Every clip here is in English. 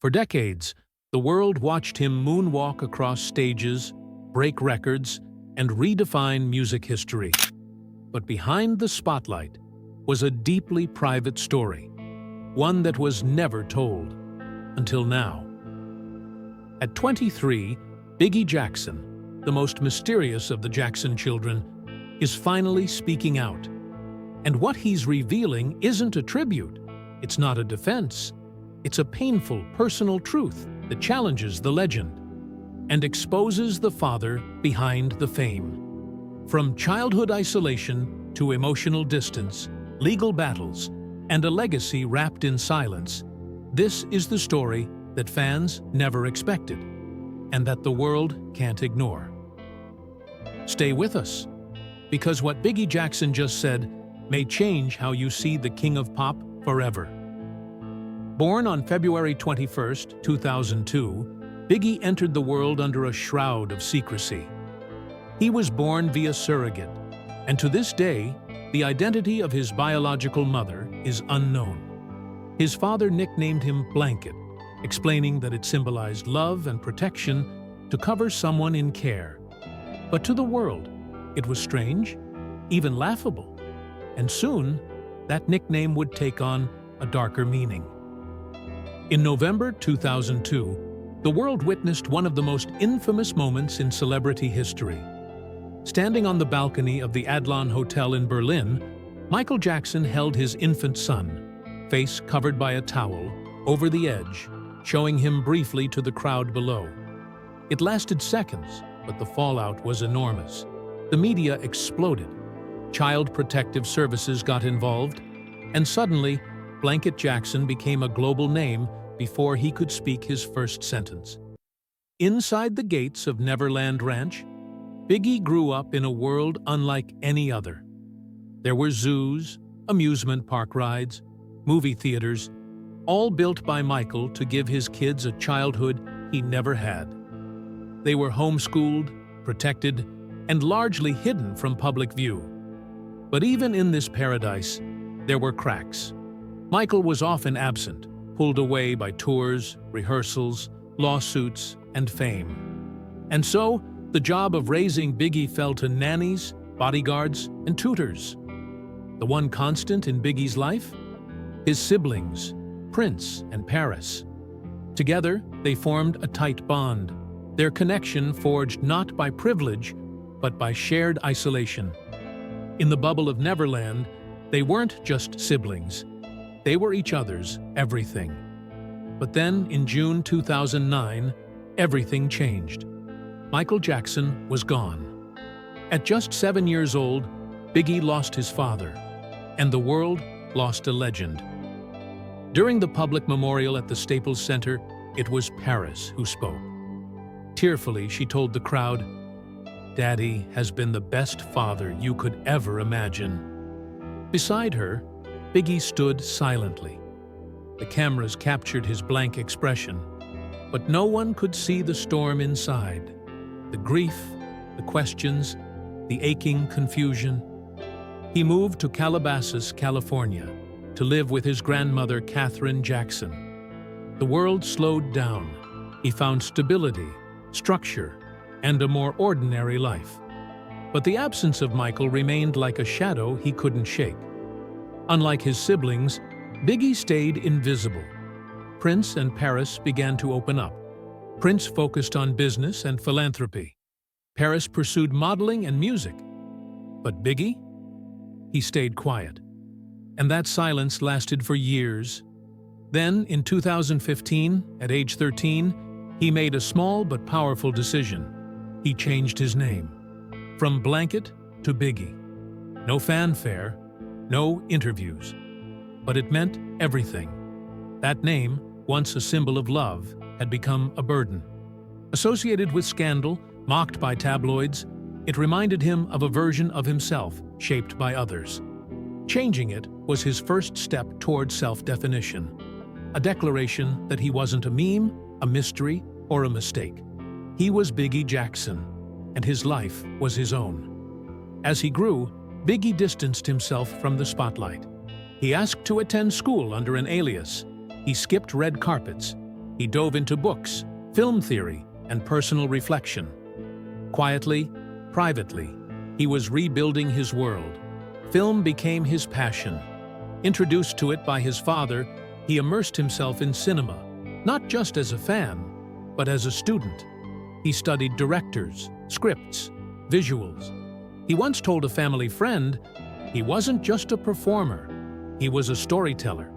For decades, the world watched him moonwalk across stages, break records, and redefine music history. But behind the spotlight was a deeply private story, one that was never told, until now. At 23, Bigi Jackson, the most mysterious of the Jackson children, is finally speaking out. And what he's revealing isn't a tribute, it's not a defense. It's a painful, personal truth that challenges the legend and exposes the father behind the fame. From childhood isolation to emotional distance, legal battles, and a legacy wrapped in silence, this is the story that fans never expected and that the world can't ignore. Stay with us, because what Bigi Jackson just said may change how you see the King of Pop forever. Born on February 21, 2002, Bigi entered the world under a shroud of secrecy. He was born via surrogate, and to this day, the identity of his biological mother is unknown. His father nicknamed him Blanket, explaining that it symbolized love and protection to cover someone in care. But to the world, it was strange, even laughable, and soon, that nickname would take on a darker meaning. In November 2002, the world witnessed one of the most infamous moments in celebrity history. Standing on the balcony of the Adlon Hotel in Berlin, Michael Jackson held his infant son, face covered by a towel, over the edge, showing him briefly to the crowd below. It lasted seconds, but the fallout was enormous. The media exploded. Child Protective Services got involved, and suddenly, Blanket Jackson became a global name before he could speak his first sentence. Inside the gates of Neverland Ranch, Bigi grew up in a world unlike any other. There were zoos, amusement park rides, movie theaters, all built by Michael to give his kids a childhood he never had. They were homeschooled, protected, and largely hidden from public view. But even in this paradise, there were cracks. Michael was often absent, pulled away by tours, rehearsals, lawsuits, and fame. And so, the job of raising Bigi fell to nannies, bodyguards, and tutors. The one constant in Bigi's life? His siblings, Prince and Paris. Together, they formed a tight bond, their connection forged not by privilege, but by shared isolation. In the bubble of Neverland, they weren't just siblings. They were each other's everything. But then, in June 2009, everything changed. Michael Jackson was gone. At just 7 years old, Bigi lost his father, and the world lost a legend. During the public memorial at the Staples Center, it was Paris who spoke. Tearfully, she told the crowd, "Daddy has been the best father you could ever imagine." Beside her, Bigi stood silently. The cameras captured his blank expression, but no one could see the storm inside. The grief, the questions, the aching confusion. He moved to Calabasas, California, to live with his grandmother, Catherine Jackson. The world slowed down. He found stability, structure, and a more ordinary life. But the absence of Michael remained like a shadow he couldn't shake. Unlike his siblings, Bigi stayed invisible. Prince and Paris began to open up. Prince focused on business and philanthropy. Paris pursued modeling and music. But Bigi? He stayed quiet. And that silence lasted for years. Then, in 2015, at age 13, he made a small but powerful decision. He changed his name. From Blanket to Bigi. No fanfare, no interviews. But it meant everything. That name, once a symbol of love, had become a burden. Associated with scandal, mocked by tabloids, it reminded him of a version of himself shaped by others. Changing it was his first step toward self-definition. A declaration that he wasn't a meme, a mystery, or a mistake. He was Bigi Jackson, and his life was his own. As he grew, Bigi distanced himself from the spotlight. He asked to attend school under an alias. He skipped red carpets. He dove into books, film theory, and personal reflection. Quietly, privately, he was rebuilding his world. Film became his passion. Introduced to it by his father, he immersed himself in cinema, not just as a fan, but as a student. He studied directors, scripts, visuals. He once told a family friend, "He wasn't just a performer, he was a storyteller.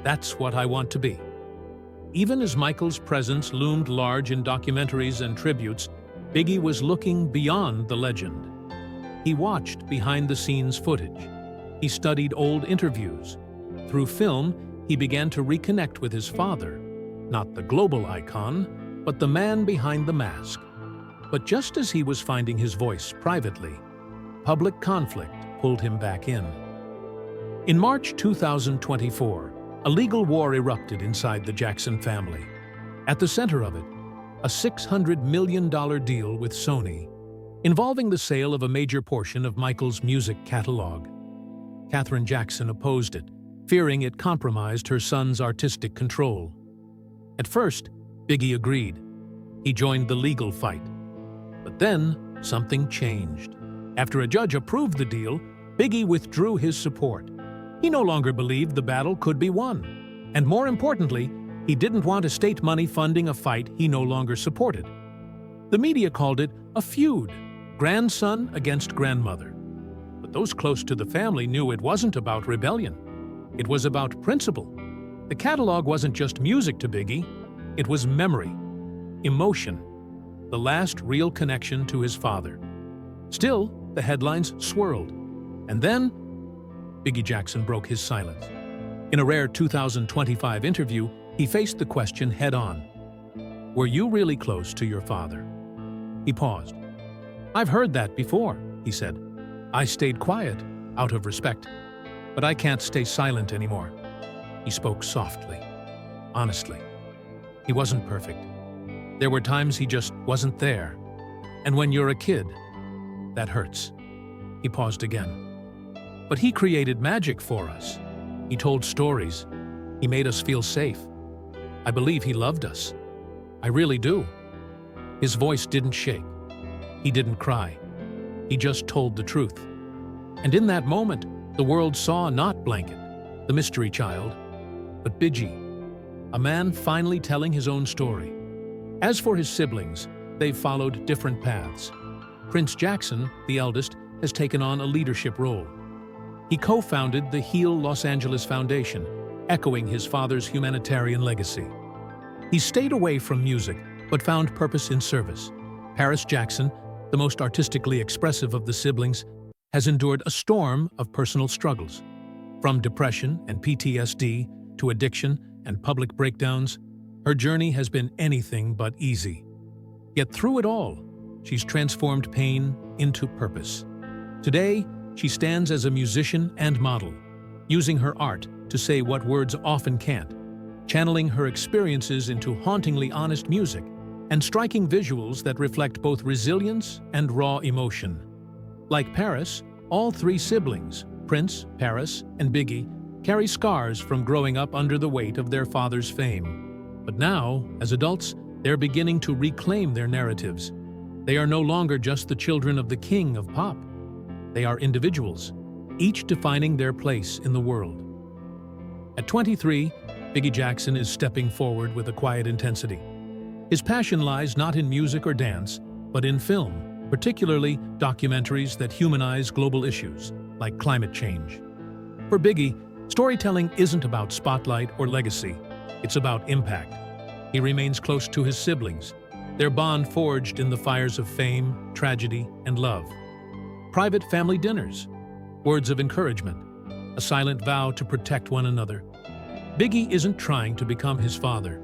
That's what I want to be." Even as Michael's presence loomed large in documentaries and tributes, Biggie was looking beyond the legend. He watched behind-the-scenes footage. He studied old interviews. Through film, he began to reconnect with his father, not the global icon, but the man behind the mask. But just as he was finding his voice privately, public conflict pulled him back in. In March 2024, a legal war erupted inside the Jackson family. At the center of it, a $600 million deal with Sony, involving the sale of a major portion of Michael's music catalog. Katherine Jackson opposed it, fearing it compromised her son's artistic control. At first, Biggie agreed. He joined the legal fight. But then, something changed. After a judge approved the deal, Biggie withdrew his support. He no longer believed the battle could be won. And more importantly, he didn't want estate money funding a fight he no longer supported. The media called it a feud, grandson against grandmother. But those close to the family knew it wasn't about rebellion. It was about principle. The catalog wasn't just music to Biggie, it was memory, emotion, the last real connection to his father. Still, the headlines swirled. And then, Bigi Jackson broke his silence. In a rare 2025 interview, he faced the question head-on. "Were you really close to your father?" He paused. "I've heard that before," he said. "I stayed quiet, out of respect. But I can't stay silent anymore." He spoke softly, honestly. He wasn't perfect. There were times he just wasn't there. And when you're a kid, that hurts. He paused again. "But he created magic for us. He told stories. He made us feel safe. I believe he loved us. I really do." His voice didn't shake. He didn't cry. He just told the truth. And in that moment, the world saw not Blanket, the mystery child, but Bigi, a man finally telling his own story. As for his siblings, they've followed different paths. Prince Jackson, the eldest, has taken on a leadership role. He co-founded the Heal Los Angeles Foundation, echoing his father's humanitarian legacy. He stayed away from music, but found purpose in service. Paris Jackson, the most artistically expressive of the siblings, has endured a storm of personal struggles. From depression and PTSD to addiction and public breakdowns, her journey has been anything but easy. Yet through it all, she's transformed pain into purpose. Today, she stands as a musician and model, using her art to say what words often can't, channeling her experiences into hauntingly honest music, and striking visuals that reflect both resilience and raw emotion. Like Paris, all three siblings, Prince, Paris, and Bigi, carry scars from growing up under the weight of their father's fame. But now, as adults, they're beginning to reclaim their narratives. They are no longer just the children of the king of pop. They are individuals, each defining their place in the world. At 23, Bigi Jackson is stepping forward with a quiet intensity. His passion lies not in music or dance, but in film, particularly documentaries that humanize global issues, like climate change. For Bigi, storytelling isn't about spotlight or legacy, it's about impact. He remains close to his siblings, their bond forged in the fires of fame, tragedy, and love. Private family dinners, words of encouragement, a silent vow to protect one another. Bigi isn't trying to become his father.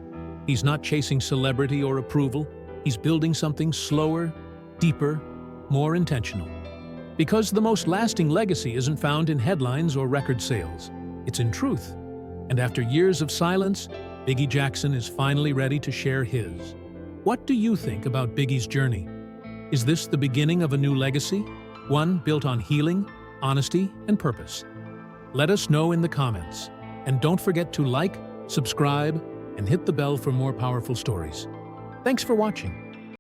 He's not chasing celebrity or approval. He's building something slower, deeper, more intentional. Because the most lasting legacy isn't found in headlines or record sales. It's in truth. And after years of silence, Bigi Jackson is finally ready to share his. What do you think about Bigi's journey? Is this the beginning of a new legacy? One built on healing, honesty, and purpose? Let us know in the comments. And don't forget to like, subscribe, and hit the bell for more powerful stories. Thanks for watching.